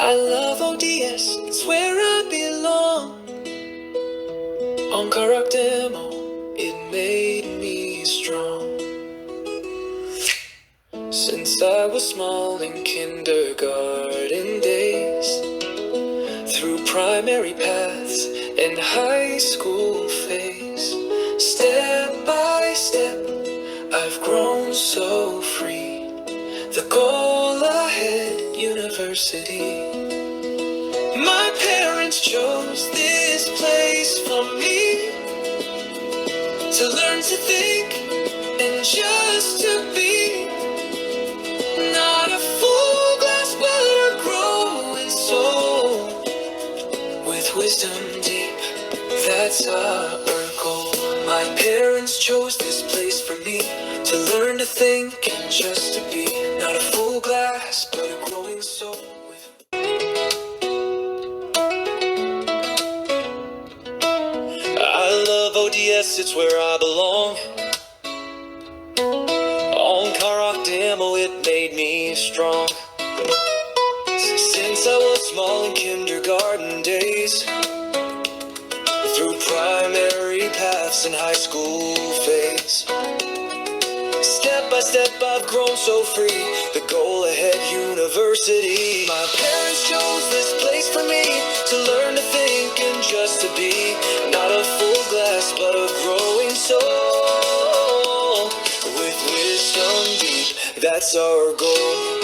I love ODS, it's where I belong. Ongkharak Demo, it made me strong. Since I was small in kindergarten days, through primary paths and high school phase, step by step, I've grown so free. The goal ahead, university. My parents chose this place for me, to learn to think and just to be. Not a full glass, but a growing soul, with wisdom deep, that's our goal. My parents chose this place for me, to learn to think and just to be. Not a full glass, but a growing soul. I love ODS, it's where I belong. Ongkharak Demo, it made me strong. Since I was small in kindergarten days, through primary paths and high school phase, step by step I've grown so free. The goal ahead, university. My parents chose this place for me, to learn to think and just to be. Not a full glass, but a growing soul, with wisdom deep, that's our goal.